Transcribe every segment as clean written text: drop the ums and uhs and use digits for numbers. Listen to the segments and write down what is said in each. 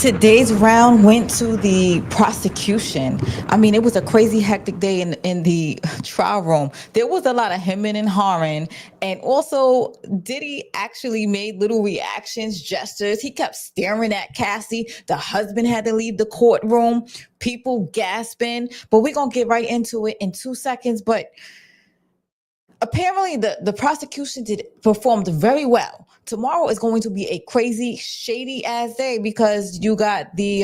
Today's round went to the prosecution. I mean, it was a crazy hectic day in the trial room. There was a lot of hemming and hawing. And also, Diddy actually made little reactions, gestures. He kept staring at Cassie. The husband had to leave the courtroom. People gasping. But we're going to get right into it in 2 seconds. But apparently, the prosecution performed very well. Tomorrow is going to be a crazy, shady ass day because you got the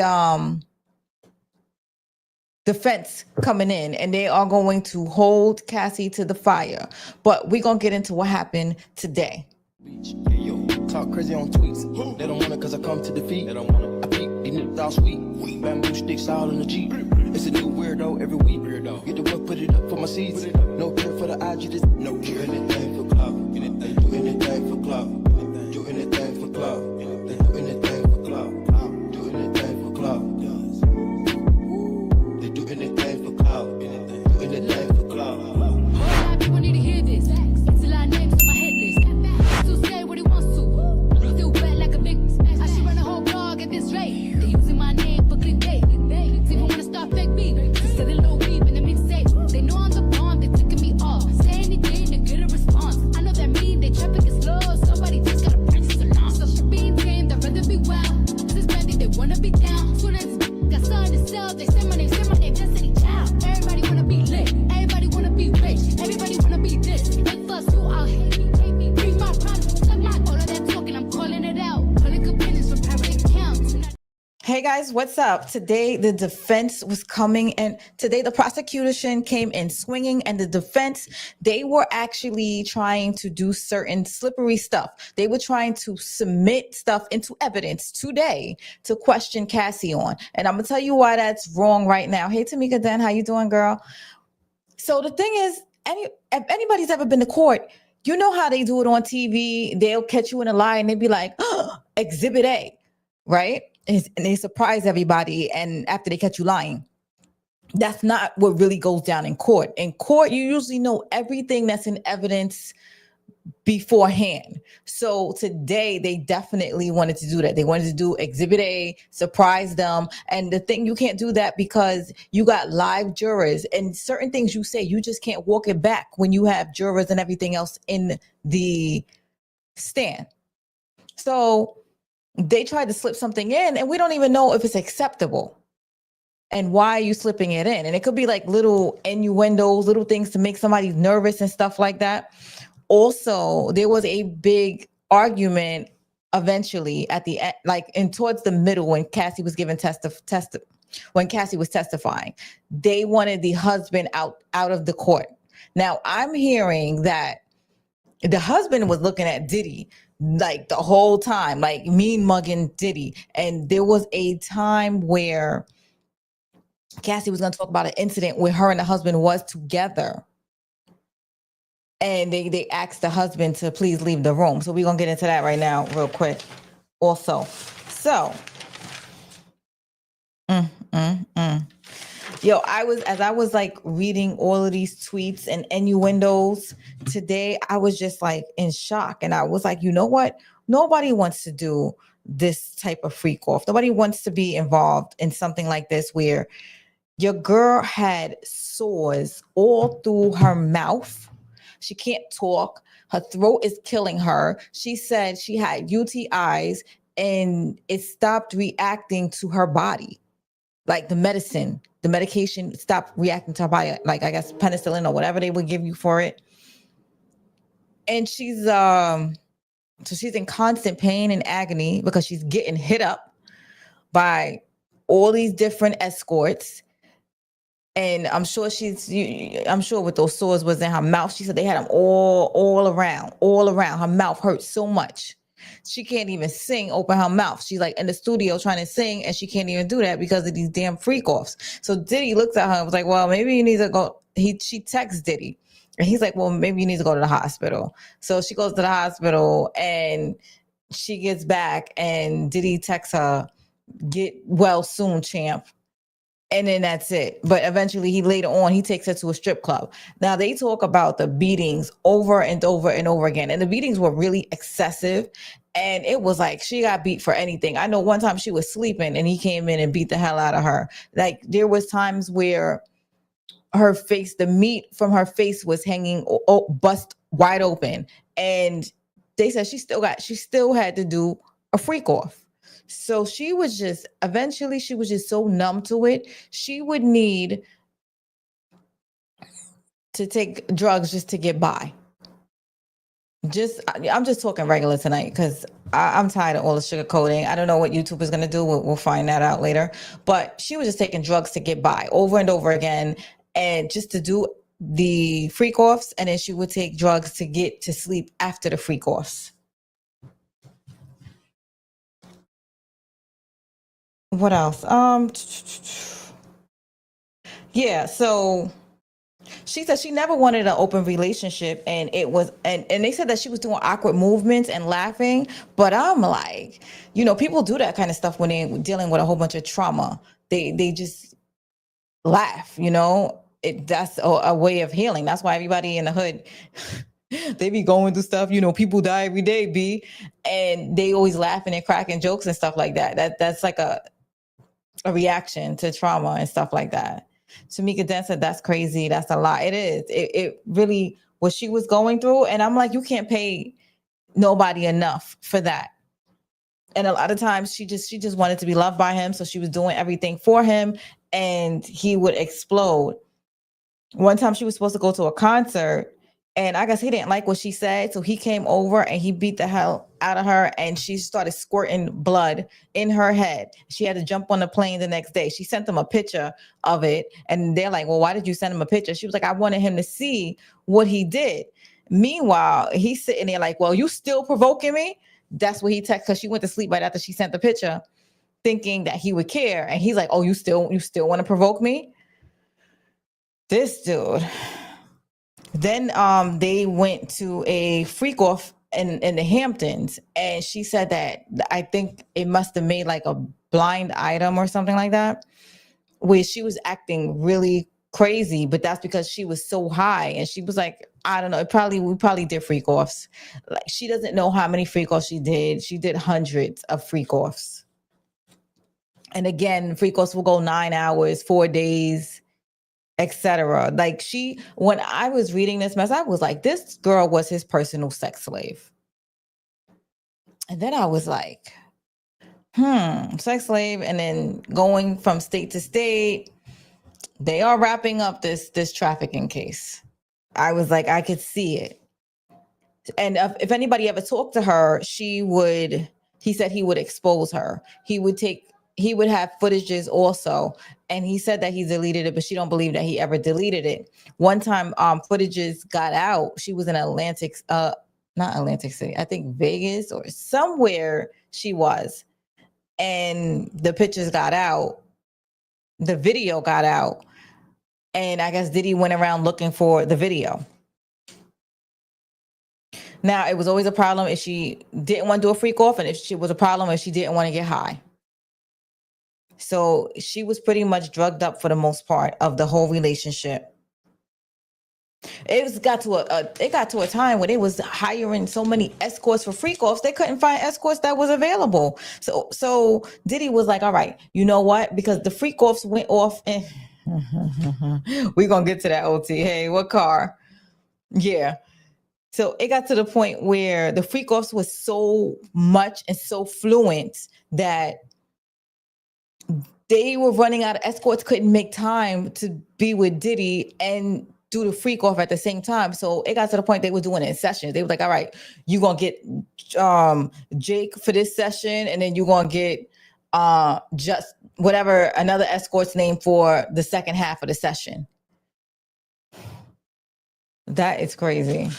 defense coming in and they are going to hold Cassie to the fire. But we're going to get into what happened today. Hey, yo, talk crazy on tweets. They don't want it because I come to defeat. They don't want it. I peep, these niggas all sweet. Bamboo sticks all in the Jeep. It's a new weirdo every week. Get the work, put it up for my seeds. No care for the IG, just no care. Do anything for clout. Do anything for clout. Do anything for clout. They do anything for clout. Do anything for clout. They do anything for clout. Do anything for clout. People need to hear this. It's a lot of names on my hit list. So say what he wants to. Still wet like a big. I should run a whole blog at this rate. They using my name for clickbait. Even wanna start fake beef. Instead of low beef in the mixtape. They know I'm the bomb. They ticking me off. Say anything to get a response. I know that mean they traffic is slow. Somebody just gotta purchase a launch. So the beam game, they'd rather be wild. This bandit, they wanna be down. Soon as got something to sell, they say my name, Destiny Child. Everybody wanna be lit. Everybody wanna be rich. Everybody wanna be this. They fuss you out, hate me. Bring my problems. All of that talking, I'm calling it out. Public opinions from private accounts. Hey guys, what's up? Today the defense was coming and today the prosecution came in swinging and the defense, they were actually trying to do certain slippery stuff. They were trying to submit stuff into evidence today to question Cassie on. And I'm going to tell you why that's wrong right now. Hey Tamika Den, how you doing, girl? So the thing is, if anybody's ever been to court, you know how they do it on TV. They'll catch you in a lie and they'd be like, oh, Exhibit A, right? And they surprise everybody. And after they catch you lying, that's not what really goes down in court. In court, you usually know everything that's in evidence beforehand. So today they definitely wanted to do that. They wanted to do Exhibit A, surprise them. And the thing, you can't do that because you got live jurors and certain things you say, you just can't walk it back when you have jurors and everything else in the stand. So they tried to slip something in and we don't even know if it's acceptable. And why are you slipping it in? And it could be like little innuendos, little things to make somebody nervous and stuff like that. Also, there was a big argument eventually at the end, like in towards the middle when Cassie was given when Cassie was testifying. They wanted the husband out of the court. Now I'm hearing that the husband was looking at Diddy like the whole time, like mean mugging Diddy. And there was a time where Cassie was going to talk about an incident where her and the husband was together. And they asked the husband to please leave the room. So we're going to get into that right now real quick also. So, Yo, as I was like reading all of these tweets and innuendos today, I was just like in shock. And I was like, you know what? Nobody wants to do this type of freak off. Nobody wants to be involved in something like this where your girl had sores all through her mouth. She can't talk. Her throat is killing her. She said she had UTIs and it stopped reacting to her body. Like the medication stopped reacting to her body, like I guess penicillin or whatever they would give you for it. And she's in constant pain and agony because she's getting hit up by all these different escorts. And I'm sure with those sores was in her mouth. She said they had them all around. Her mouth hurts so much. She can't even sing, open her mouth. She's like in the studio trying to sing and she can't even do that because of these damn freak offs. So Diddy looks at her and was like, well, maybe you need to go. She texts Diddy and he's like, well, maybe you need to go to the hospital. So she goes to the hospital and she gets back and Diddy texts her, get well soon, champ. and then that's it. But eventually he later on he takes her to a strip club. Now they talk about the beatings over and over and over again, and the beatings were really excessive, and it was like she got beat for anything. I know one time she was sleeping and he came in and beat the hell out of her. Like there was times where her face, the meat from her face was hanging bust wide open, and they said she still had to do a freak off. So she was just so numb to it. She would need to take drugs just to get by. I'm just talking regular tonight because I'm tired of all the sugarcoating. I don't know what YouTube is going to do. We'll find that out later. But she was just taking drugs to get by over and over again, and just to do the freak offs, and then she would take drugs to get to sleep after the freak offs. What else? Yeah, so she said she never wanted an open relationship, and it was and they said that she was doing awkward movements and laughing, but I'm like, people do that kind of stuff when they're dealing with a whole bunch of trauma. They just laugh, that's a way of healing. That's why everybody in the hood they be going through stuff, people die every day, B, and they always laughing and cracking jokes and stuff like that. That's like a reaction to trauma and stuff like that. Tamika Den said that's crazy. That's a lot. It is. It really what she was going through. And I'm like, you can't pay nobody enough for that. And a lot of times she just wanted to be loved by him. So she was doing everything for him, and he would explode. One time she was supposed to go to a concert, and I guess he didn't like what she said. So he came over and he beat the hell out of her, and she started squirting blood in her head. She had to jump on the plane the next day. She sent them a picture of it, and they're like, well, why did you send him a picture? She was like, I wanted him to see what he did. Meanwhile, he's sitting there like, well, you still provoking me? That's what he texted, because she went to sleep right after she sent the picture, thinking that he would care. And he's like, oh, you still want to provoke me? This dude. Then they went to a freak off in the Hamptons, and she said that I think it must have made like a blind item or something like that, where she was acting really crazy, but that's because she was so high. And she was like, I don't know, we probably did freak offs. Like, she doesn't know how many freak offs she did. She did hundreds of freak offs. And again, freak offs will go 9 hours, 4 days, etc. Like, when I was reading this mess, I was like, this girl was his personal sex slave. And then I was like, sex slave. And then going from state to state, they are wrapping up this trafficking case. I was like, I could see it. And if anybody ever talked to her, he said he would expose her. He would have footages also. And he said that he deleted it, but she don't believe that he ever deleted it. One time, footages got out. She was in not Atlantic City, I think Vegas or somewhere she was. And the pictures got out. The video got out. And I guess Diddy went around looking for the video. Now, it was always a problem if she didn't want to do a freak off, and it was a problem if she didn't want to get high. So she was pretty much drugged up for the most part of the whole relationship. It got to a time when they was hiring so many escorts for freak offs, they couldn't find escorts that was available. So Diddy was like, all right, you know what? Because the freak offs went off, and we're gonna get to that, OT. Hey, what car? Yeah. So it got to the point where the freak offs was so much and so fluent that they were running out of escorts, couldn't make time to be with Diddy and do the freak off at the same time. So it got to the point they were doing it in sessions. They were like, all right, you're going to get Jake for this session, and then you're going to get just whatever another escort's name for the second half of the session. That is crazy.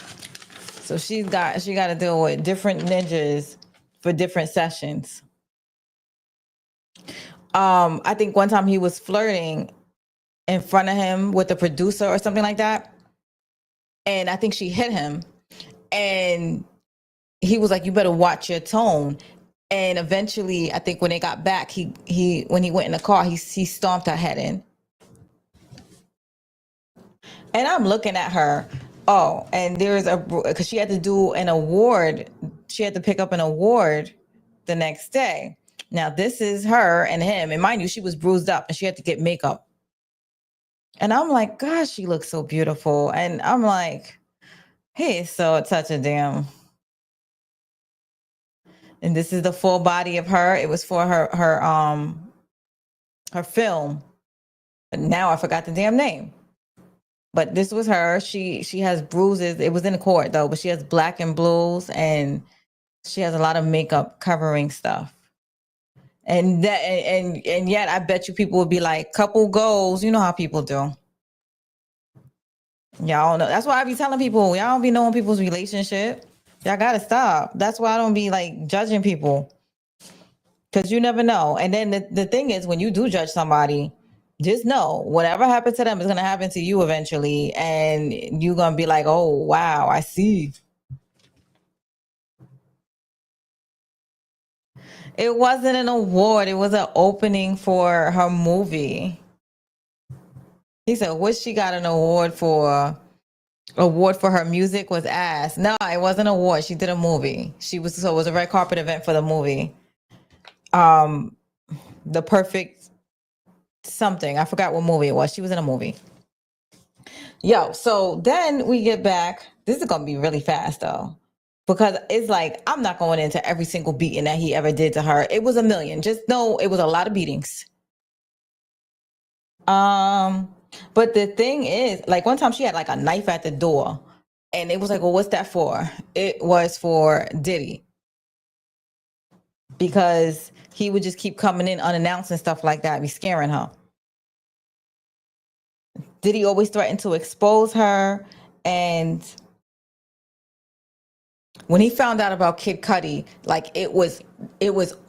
So she got to deal with different ninjas for different sessions. I think one time he was flirting in front of him with the producer or something like that. And I think she hit him. And he was like, you better watch your tone. And eventually, I think when they got back, he when he went in the car, he stomped her head in. And I'm looking at her. Oh, and there's because she had to do an award. She had to pick up an award the next day. Now this is her and him, and mind you, she was bruised up and she had to get makeup. And I'm like, gosh, she looks so beautiful. And I'm like, he's so such a damn. And this is the full body of her. It was for her film. But now I forgot the damn name. But this was her. She has bruises. It was in the court though, but she has black and blues, and she has a lot of makeup covering stuff. And that and yet I bet you people would be like, couple goals. You know how people do. Y'all know. That's why I be telling people, y'all don't be knowing people's relationship. Y'all gotta stop. That's why I don't be like judging people. Cause you never know. And then the thing is, when you do judge somebody, just know whatever happened to them is gonna happen to you eventually. And you're gonna be like, oh wow, I see. It wasn't an award, it was an opening for her movie. He said, what she got an award for? Award for her music was ass. No, it wasn't an award. She did a movie. It was a red carpet event for the movie. The Perfect something. I forgot what movie it was. She was in a movie. Yo, so then we get back. This is gonna be really fast though. Because it's like I'm not going into every single beating that he ever did to her. It was a million. Just know it was a lot of beatings. But the thing is, like one time she had like a knife at the door, and it was like, well, what's that for? It was for Diddy. Because he would just keep coming in unannounced and stuff like that, be scaring her. Diddy always threatened to expose her, and when he found out about Kid Cudi, like it was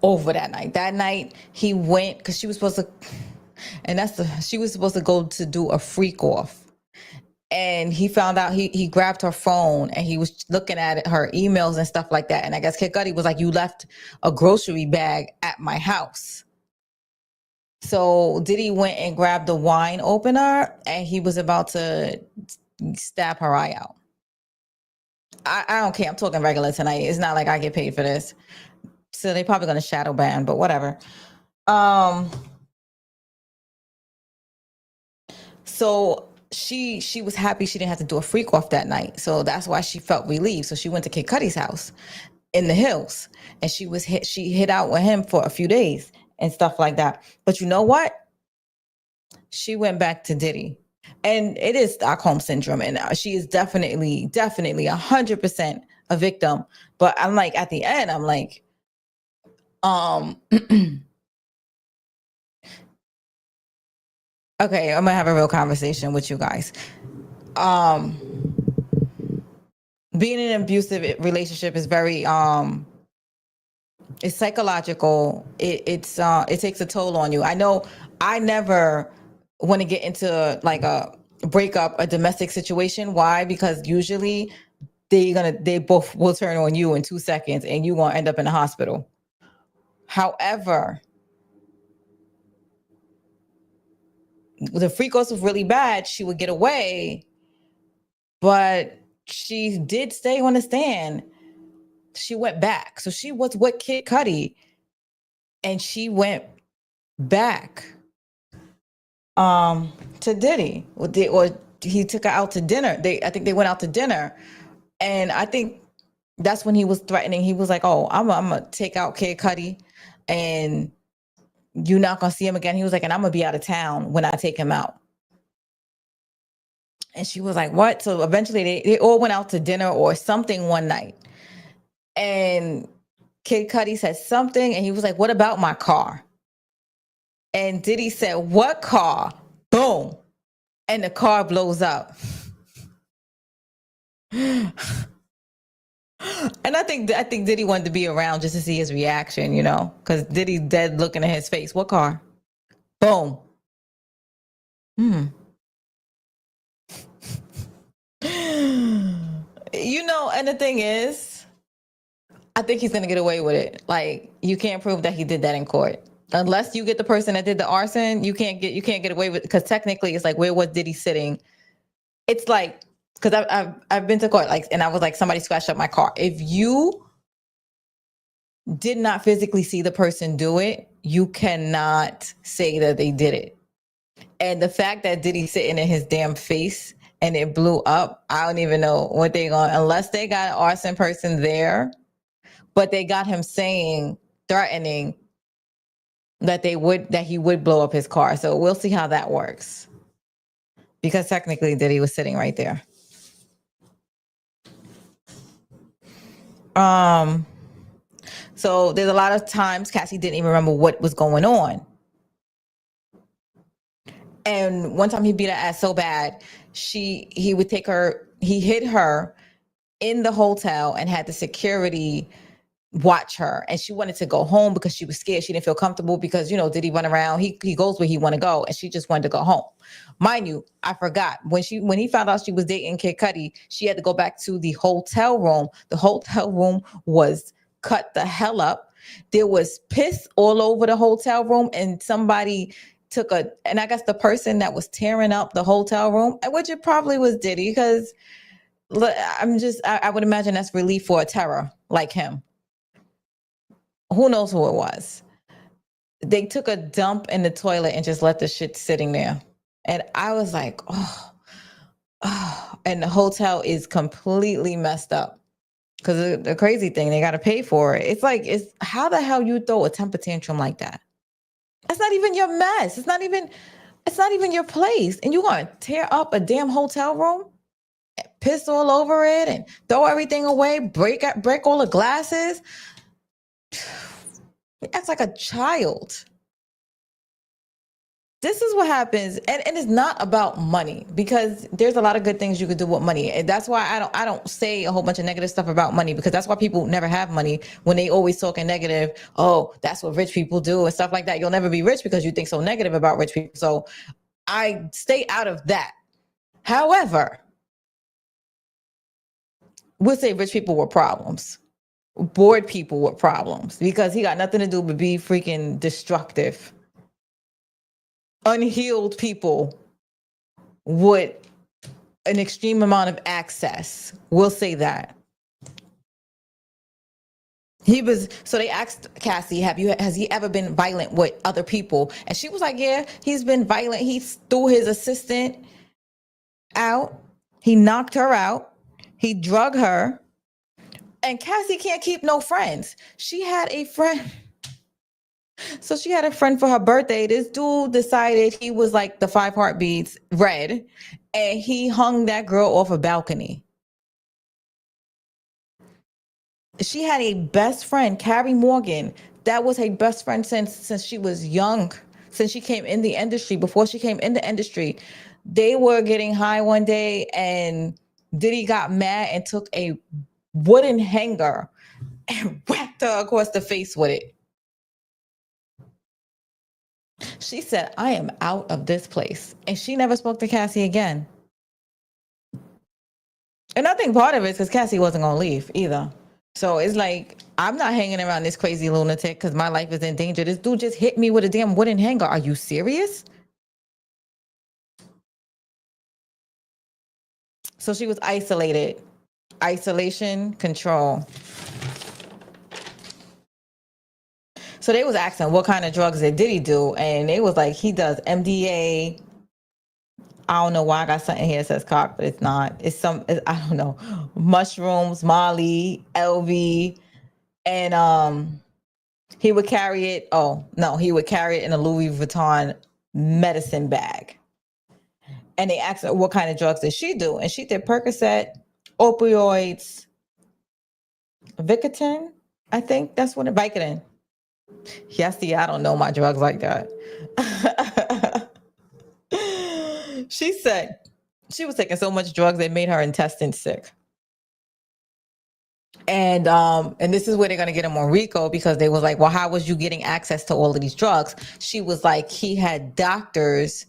over that night. That night he went because she was supposed to, and she was supposed to go to do a freak off. And he found out, he grabbed her phone and he was looking at it, her emails and stuff like that. And I guess Kid Cudi was like, you left a grocery bag at my house. So Diddy went and grabbed the wine opener and he was about to stab her eye out. I don't care. I'm talking regular tonight. It's not like I get paid for this. So they probably going to shadow ban, but whatever. So she was happy she didn't have to do a freak off that night. So that's why she felt relieved. So she went to Kid Cudi's house in the hills and she hid out with him for a few days and stuff like that. But you know what? She went back to Diddy. And it is Stockholm syndrome. And she is definitely 100% a victim. But I'm like, at the end, I'm like, okay, I'm gonna have a real conversation with you guys. Being in an abusive relationship is very it's psychological. It takes a toll on you. I know I never want to get into like a breakup, a domestic situation. Why? Because usually they both will turn on you in 2 seconds and you're gonna end up in the hospital. However, the freak was really bad, she would get away, but she did stay on the stand. She went back. So she was with Kid Cudi and she went back to Diddy. Or he took her out to dinner. I think they went out to dinner. And I think that's when he was threatening. He was like, oh, I'm gonna take out Kid Cudi and you're not gonna see him again. He was like, and I'm gonna be out of town when I take him out. And she was like, what? So eventually they all went out to dinner or something one night. And Kid Cudi said something and he was like, what about my car? And Diddy said, what car? Boom. And the car blows up. And I think Diddy wanted to be around just to see his reaction, you know, because Diddy's dead looking at his face. What car? Boom. You know, and the thing is, I think he's gonna get away with it. Like, you can't prove that he did that in court. Unless you get the person that did the arson, you can't get away with it, because technically it's like, where was Diddy sitting? It's like, because I've been to court, like, and I was like, somebody scratched up my car. If you did not physically see the person do it, you cannot say that they did it. And the fact that Diddy's sitting in his damn face and it blew up, I don't even know what they going, unless they got an arson person there, but they got him threatening that he would blow up his car. So we'll see how that works. Because technically Diddy was sitting right there. So there's a lot of times Cassie didn't even remember what was going on. And one time he beat her ass so bad, he hid her in the hotel and had the security watch her. And she wanted to go home because she was scared. She didn't feel comfortable because, Diddy run around. He goes where he want to go, and she just wanted to go home. Mind you, I forgot when he found out she was dating Kid Cudi, she had to go back to the hotel room. The hotel room was cut the hell up. There was piss all over the hotel room, and somebody and I guess the person that was tearing up the hotel room, which it probably was Diddy, because I would imagine that's relief for a terror like him. Who knows who it was? They took a dump in the toilet and just let the shit sitting there. And I was like, oh. And the hotel is completely messed up. Because the crazy thing, they got to pay for it. It's like, how the hell you throw a temper tantrum like that? That's not even your mess. It's not even your place. And you're going to tear up a damn hotel room, piss all over it, and throw everything away, break all the glasses. He acts like a child. This is what happens, and it's not about money, because there's a lot of good things you could do with money, and that's why I don't say a whole bunch of negative stuff about money, because that's why people never have money, when they always talking negative. Oh, that's what rich people do and stuff like that. You'll never be rich because you think so negative about rich people. So I stay out of that. However, we'll say rich people with problems, bored people with problems, because he got nothing to do but be freaking destructive. Unhealed people with an extreme amount of access. We'll say that. So they asked Cassie, has he ever been violent with other people? And she was like, yeah, he's been violent. He threw his assistant out. He knocked her out. He drugged her. And Cassie can't keep no friends. She had a friend. So she had a friend for her birthday. This dude decided he was like the 5 heartbeats red, and he hung that girl off a balcony. She had a best friend, Carrie Morgan. That was her best friend since she was young, since she came in the industry. Before she came in the industry, they were getting high one day, and Diddy got mad and took a wooden hanger and whacked her across the face with it. She said, I am out of this place. And she never spoke to Cassie again. And I think part of it is because Cassie wasn't going to leave either. So it's like, I'm not hanging around this crazy lunatic because my life is in danger. This dude just hit me with a damn wooden hanger. Are you serious? So she was isolated. Isolation, control. So they was asking what kind of drugs did Diddy do, and they was like, he does MDA. I don't know why I got something here that says cock, but it's not. I don't know, mushrooms, Molly, LV, and he would carry it. Oh no, he would carry it in a Louis Vuitton medicine bag. And they asked her what kind of drugs did she do, and she did Percocet, opioids, Vicodin. I think that's what Vicodin. Yes, I don't know my drugs like that. She said she was taking so much drugs that made her intestines sick. And this is where they're gonna get him on RICO, because they was like, well, how was you getting access to all of these drugs? She was like, he had doctors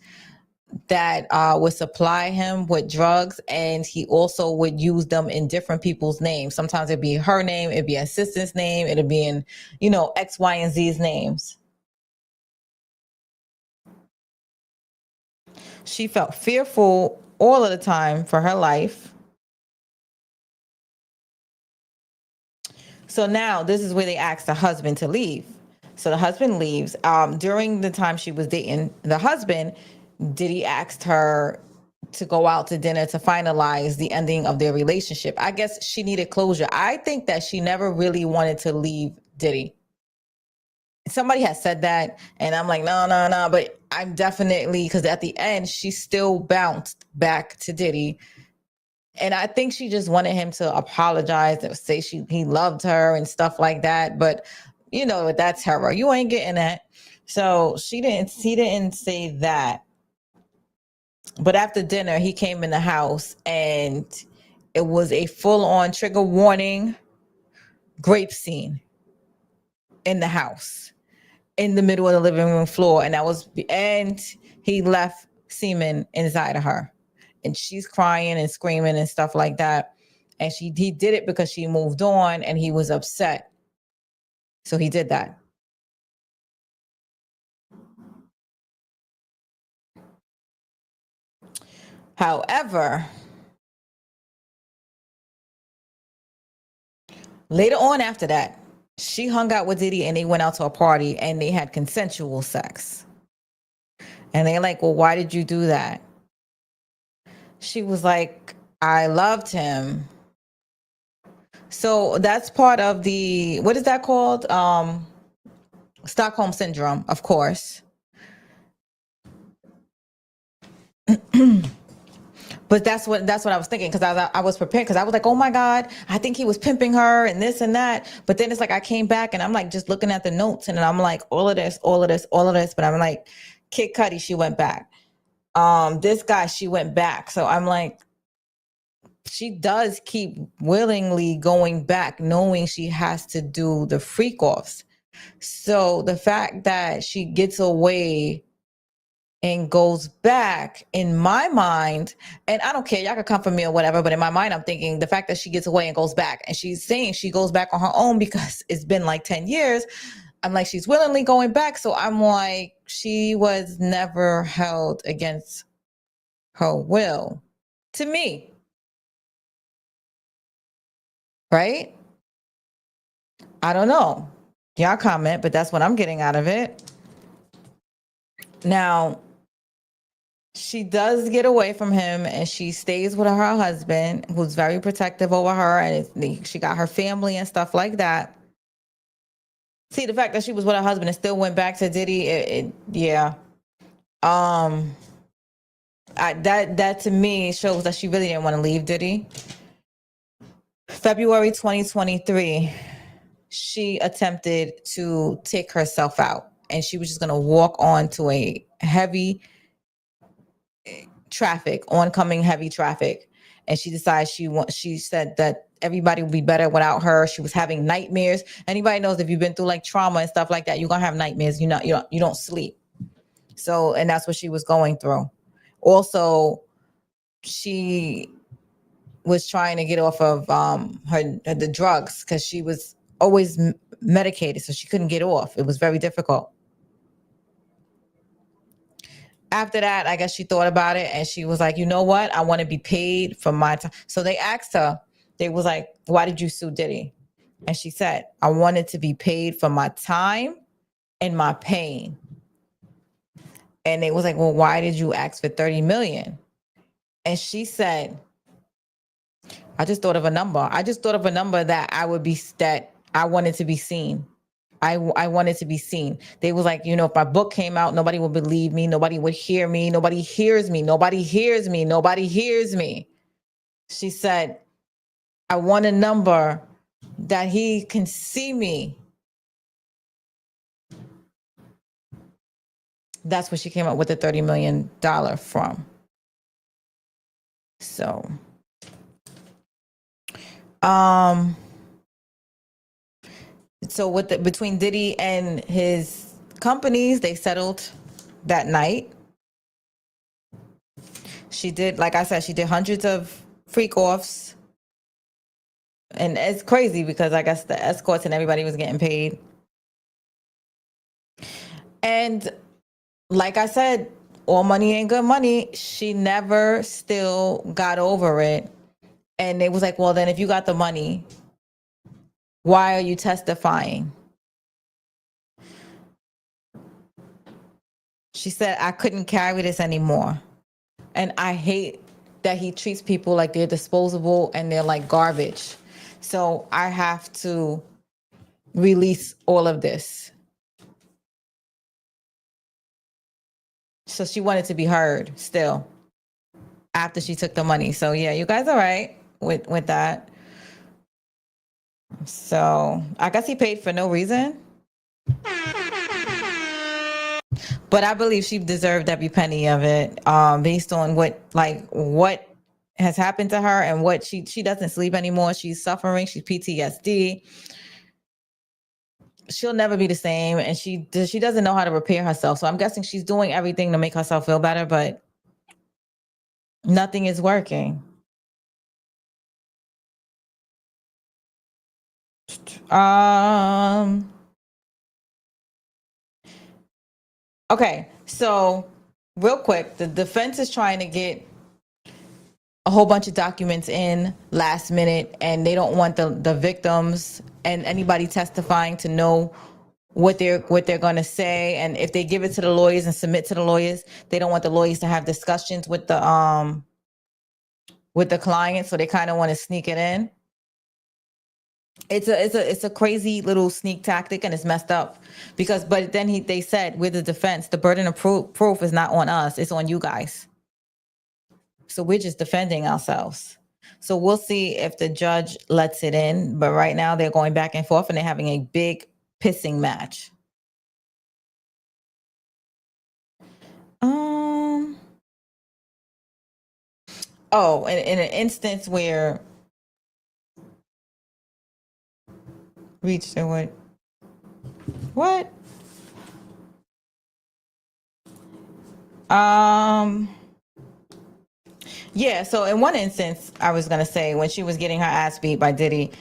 that would supply him with drugs, and he also would use them in different people's names. Sometimes it'd be her name, it'd be an assistant's name, it'd be in, X, Y, and Z's names. She felt fearful all of the time for her life. So now this is where they asked the husband to leave. So the husband leaves. During the time she was dating the husband, Diddy asked her to go out to dinner to finalize the ending of their relationship. I guess she needed closure. I think that she never really wanted to leave Diddy. Somebody has said that, and I'm like, no. But I'm definitely, because at the end, she still bounced back to Diddy. And I think she just wanted him to apologize and say he loved her and stuff like that. But that's her. You ain't getting that. So he didn't say that. But after dinner, he came in the house and it was a full-on trigger warning grape scene in the house, in the middle of the living room floor. And he left semen inside of her. And she's crying and screaming and stuff like that. And he did it because she moved on and he was upset. So he did that. However, later on after that, she hung out with Diddy and they went out to a party and they had consensual sex. And they're like, well, why did you do that? She was like, I loved him. So that's part of the, what is that called? Stockholm syndrome, of course. But that's what I was thinking, because I was prepared, because I was like, oh my God, I think he was pimping her and this and that. But then it's like I came back and I'm like just looking at the notes and I'm like, all of this. But I'm like, Kid Cudi, she went back. This guy, she went back. So I'm like, she does keep willingly going back, knowing she has to do the freak offs. So the fact that she gets away and goes back, in my mind, and I don't care, y'all could come for me or whatever, but in my mind, I'm thinking the fact that she gets away and goes back, and she's saying she goes back on her own because it's been like 10 years. I'm like, she's willingly going back. So I'm like, she was never held against her will, to me. Right? I don't know. Y'all comment, but that's what I'm getting out of it. Now, she does get away from him and she stays with her husband, who's very protective over her, and she got her family and stuff like that. See, the fact that she was with her husband and still went back to Diddy, yeah. That to me shows that she really didn't want to leave Diddy. February 2023, she attempted to take herself out, and she was just going to walk onto a heavy oncoming heavy traffic. And she decided she said that everybody would be better without her. She was having nightmares. Anybody knows, if you've been through like trauma and stuff like that, you're going to have nightmares. You don't sleep. So, and that's what she was going through. Also, she was trying to get off of the drugs, because she was always medicated, so she couldn't get off. It was very difficult. After that, I guess she thought about it and she was like, you know what? I want to be paid for my time. So they asked her, they was like, why did you sue Diddy? And she said, I wanted to be paid for my time and my pain. And they was like, well, why did you ask for 30 million? And she said, I just thought of a number. That I wanted to be seen. I wanted to be seen. They was like, if my book came out, nobody would believe me. Nobody would hear me. Nobody hears me. She said, I want a number that he can see me. That's what she came up with the $30 million from. So, so between Diddy and his companies, they settled that night. She did, like I said, she did hundreds of freak offs. And it's crazy because I guess the escorts and everybody was getting paid. And like I said, all money ain't good money. She never still got over it. And it was like, well, then if you got the money, why are you testifying? She said, I couldn't carry this anymore. And I hate that he treats people like they're disposable and they're like garbage. So I have to release all of this. So she wanted to be heard still after she took the money. So yeah, you guys are right with that. So I guess he paid for no reason. But I believe she deserved every penny of it, based on what has happened to her and what she doesn't sleep anymore. She's suffering. She's PTSD. She'll never be the same, and she doesn't know how to repair herself. So I'm guessing she's doing everything to make herself feel better, but nothing is working. Okay, so real quick, the defense is trying to get a whole bunch of documents in last minute, and they don't want the victims and anybody testifying to know what they're going to say. And if they give it to the lawyers and submit to the lawyers, they don't want the lawyers to have discussions with the client, so they kind of want to sneak it in. It's a crazy little sneak tactic, and it's messed up because, but then they said with the defense, the burden of proof is not on us, it's on you guys. So we're just defending ourselves. So we'll see if the judge lets it in, but right now they're going back and forth and they're having a big pissing match. Oh, in an instance where reached or what? Yeah, so in one instance, I was gonna say when she was getting her ass beat by Diddy,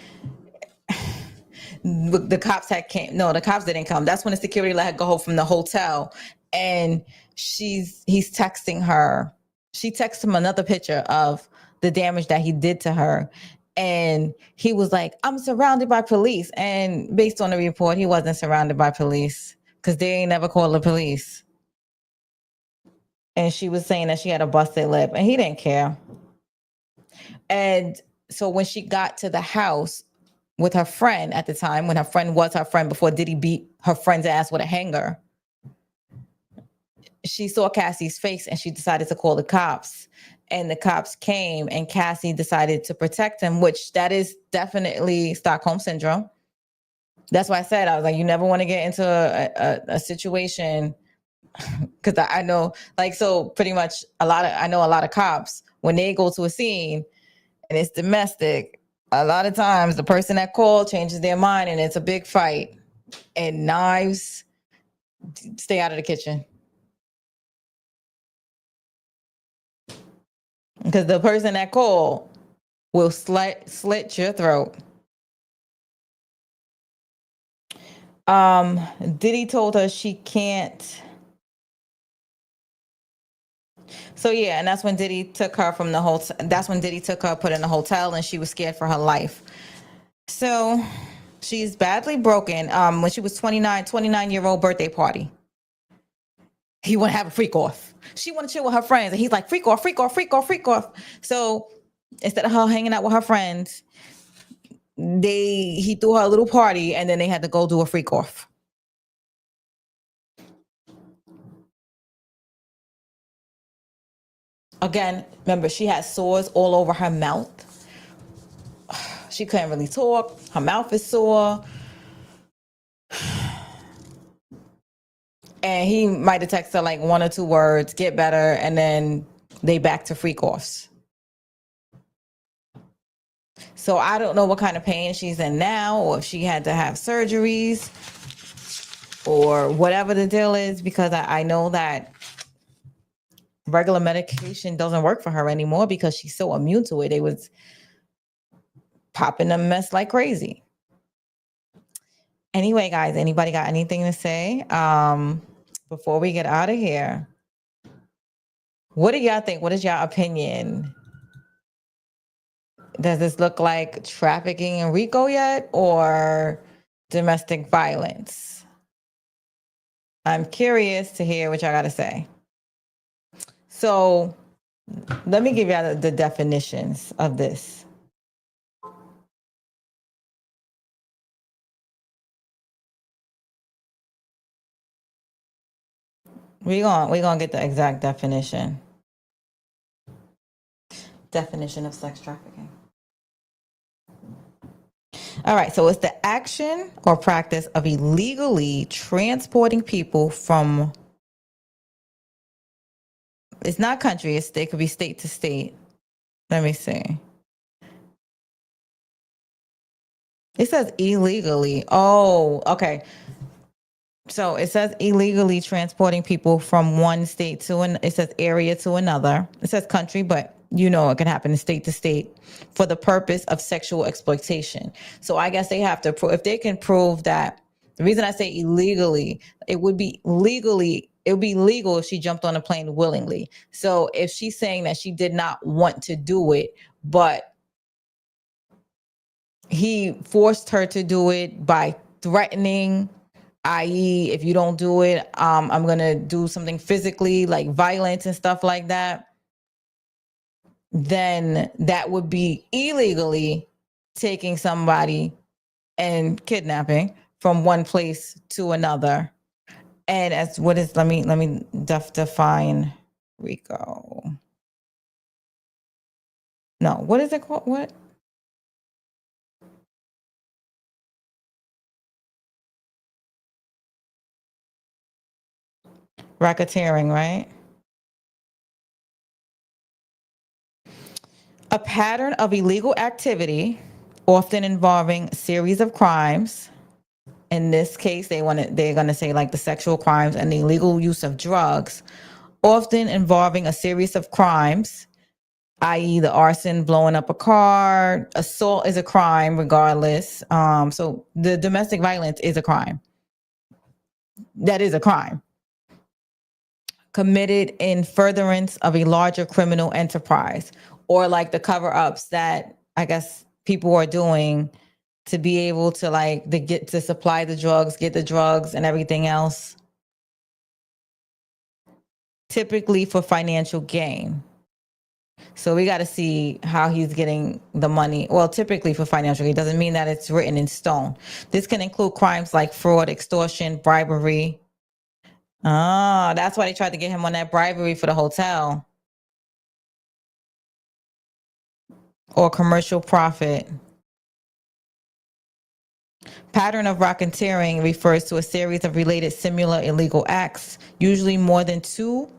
the cops the cops didn't come. That's when the security let her go from the hotel, and he's texting her. She texted him another picture of the damage that he did to her. And he was like, I'm surrounded by police. And based on the report, he wasn't surrounded by police because they ain't never called the police. And she was saying that she had a busted lip and he didn't care. And so when she got to the house with her friend at the time, when her friend was her friend before Diddy beat her friend's ass with a hanger, she saw Cassie's face and she decided to call the cops. And the cops came and Cassie decided to protect him, which that is definitely Stockholm syndrome. That's why I said, I was like, you never want to get into a situation, because I know, like, so pretty much I know a lot of cops, when they go to a scene and it's domestic, a lot of times the person that called changes their mind and it's a big fight and knives, stay out of the kitchen. Because the person that called will slit your throat. Diddy told her she can't. So yeah, and that's when Diddy took her from the hotel. That's when Diddy took her, put in the hotel, and she was scared for her life. So she's badly broken. When she was 29-year-old birthday party, he want to have a freak off. She want to chill with her friends, and he's like, freak off, freak off, freak off, freak off. So instead of her hanging out with her friends, he threw her a little party, and then they had to go do a freak off. Again, remember, she had sores all over her mouth. She couldn't really talk. Her mouth is sore. And he might have texted her like 1 or 2 words, get better, and then they back to freak offs. So I don't know what kind of pain she's in now, or if she had to have surgeries, or whatever the deal is, because I know that regular medication doesn't work for her anymore because she's so immune to it. They was popping a mess like crazy. Anyway, guys, anybody got anything to say before we get out of here? What do y'all think? What is your opinion? Does this look like trafficking in RICO yet or domestic violence? I'm curious to hear what y'all got to say. So let me give y'all the definitions of this. We're gonna get the exact definition. Definition of sex trafficking. All right, so it's the action or practice of illegally transporting people from, it's not country, it could be state to state. Let me see. It says illegally. Oh, okay. So it says illegally transporting people from one state to it says area to another. It says country, but you know it can happen in state to state for the purpose of sexual exploitation. So I guess they have to prove, if they can prove that, the reason I say illegally, it would be legal if she jumped on a plane willingly. So if she's saying that she did not want to do it, but he forced her to do it by threatening, i.e., if you don't do it, I'm going to do something physically like violence and stuff like that, then that would be illegally taking somebody and kidnapping from one place to another. And as what is, let me define RICO. No, what is it called? What? Racketeering, right? A pattern of illegal activity, often involving a series of crimes. In this case, they're going to say like the sexual crimes and the illegal use of drugs, often involving a series of crimes, i.e. the arson, blowing up a car. Assault is a crime regardless. So the domestic violence is a crime. That is a crime. Committed in furtherance of a larger criminal enterprise, or like the cover-ups that I guess people are doing to be able to get to supply the drugs, get the drugs and everything else, typically for financial gain. So we got to see how he's getting the money. Well, typically for financial gain doesn't mean that it's written in stone. This can include crimes like fraud, extortion, bribery. Oh, that's why they tried to get him on that bribery for the hotel. Or commercial profit. Pattern of racketeering refers to a series of related similar illegal acts, usually more than two,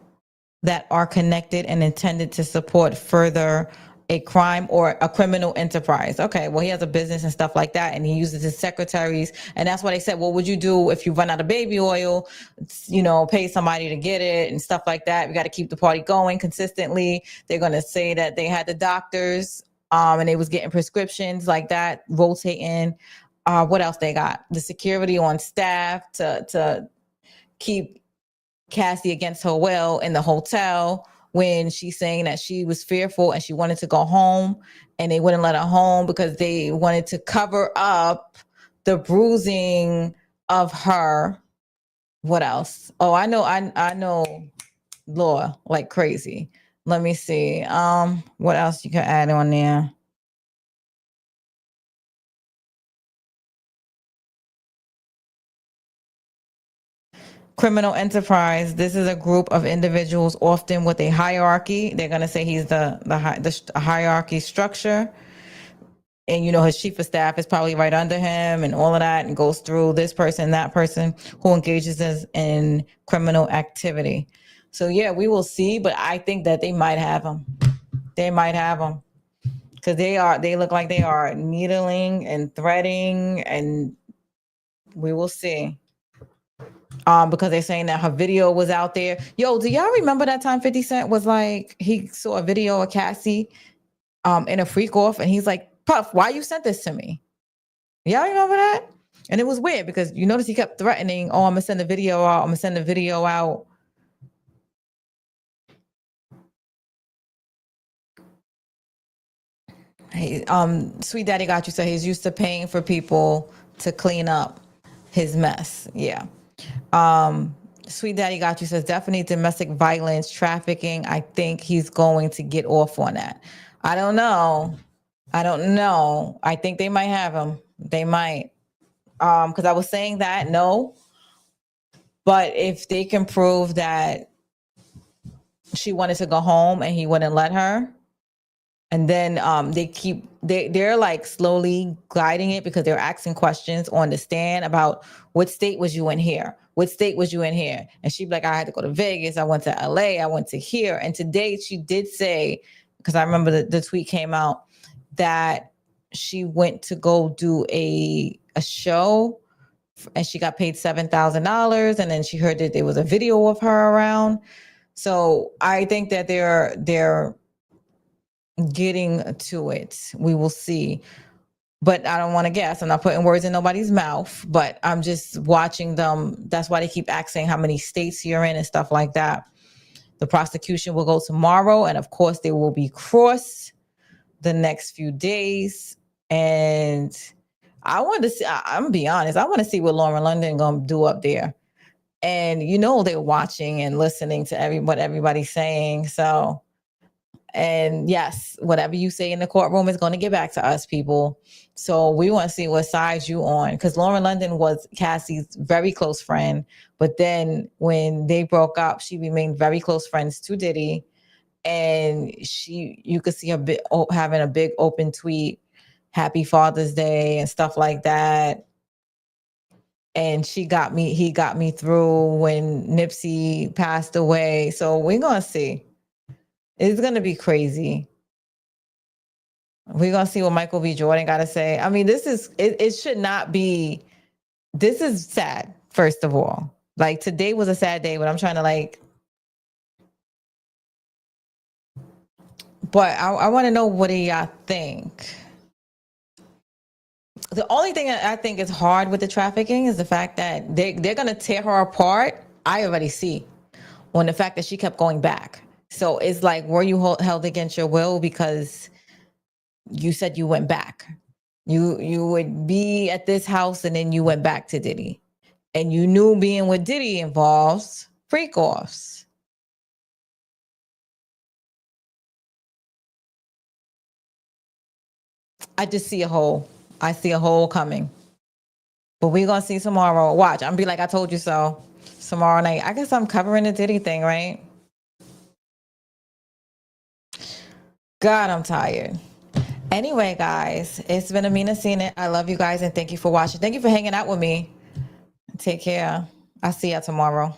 that are connected and intended to support further a crime or a criminal enterprise. Okay, well, he has a business and stuff like that, and he uses his secretaries, and that's why they said, well, what would you do if you run out of baby oil? Pay somebody to get it and stuff like that. We got to keep the party going consistently. They're going to say that they had the doctors and they was getting prescriptions like that, rotating. What else they got? The security on staff to keep Cassie against her will in the hotel when she's saying that she was fearful and she wanted to go home and they wouldn't let her home because they wanted to cover up the bruising of her. What else? Oh, I know law like crazy. Let me see. What else you can add on there? Criminal enterprise. This is a group of individuals, often with a hierarchy. They're going to say he's the hierarchy structure. And, his chief of staff is probably right under him and all of that, and goes through this person, that person who engages in criminal activity. So, yeah, we will see. But I think that they might have him. They might have him because they look like they are needling and threading, and we will see. Because they're saying that her video was out there. Yo, do y'all remember that time 50 Cent was like, he saw a video of Cassie in a freak off, and he's like, Puff, why you sent this to me? Y'all remember that? And it was weird because you notice he kept threatening, oh, I'm gonna send the video out, I'm gonna send the video out. Hey, Sweet Daddy Got You said he's used to paying for people to clean up his mess. Yeah. Sweet Daddy Got You says definitely domestic violence, trafficking. I think he's going to get off on that. I don't know. I think they might have him. They might. Because I was saying that no. But if they can prove that she wanted to go home and he wouldn't let her, and then they're like slowly gliding it because they're asking questions on the stand about what state was you in here? What state was you in here? And she'd be like, I had to go to Vegas. I went to LA. I went to here. And today she did say, because I remember the tweet came out, that she went to go do a show and she got paid $7,000. And then she heard that there was a video of her around. So I think that they're getting to it. We will see. But I don't want to guess. I'm not putting words in nobody's mouth, but I'm just watching them. That's why they keep asking how many states you're in and stuff like that. The prosecution will go tomorrow. And of course, they will be crossed the next few days. And I want to see, I'm going to be honest, I want to see what Lauren London going to do up there. And you know they're watching and listening to what everybody's saying. So, and yes, whatever you say in the courtroom is going to get back to us, people. So we want to see what side you on, because Lauren London was Cassie's very close friend. But then when they broke up, she remained very close friends to Diddy. And you could see her having a big open tweet, Happy Father's Day and stuff like that. And he got me through when Nipsey passed away. So we're going to see. It's going to be crazy. We're going to see what Michael B. Jordan got to say. I mean, it should not be, this is sad, first of all. Like, today was a sad day, but I'm trying to but I want to know, what do y'all think? The only thing that I think is hard with the trafficking is the fact that they're going to tear her apart. I already see on the fact that she kept going back. So it's like, were you held against your will because you said you went back? You would be at this house and then you went back to Diddy. And you knew being with Diddy involves freak-offs. I just see a hole. I see a hole coming. But we're going to see tomorrow. Watch. I'm going to be like, I told you so. Tomorrow night. I guess I'm covering the Diddy thing, right? God, I'm tired. Anyway, guys, it's been Amina Seen It. I love you guys and thank you for watching. Thank you for hanging out with me. Take care. I'll see y'all tomorrow.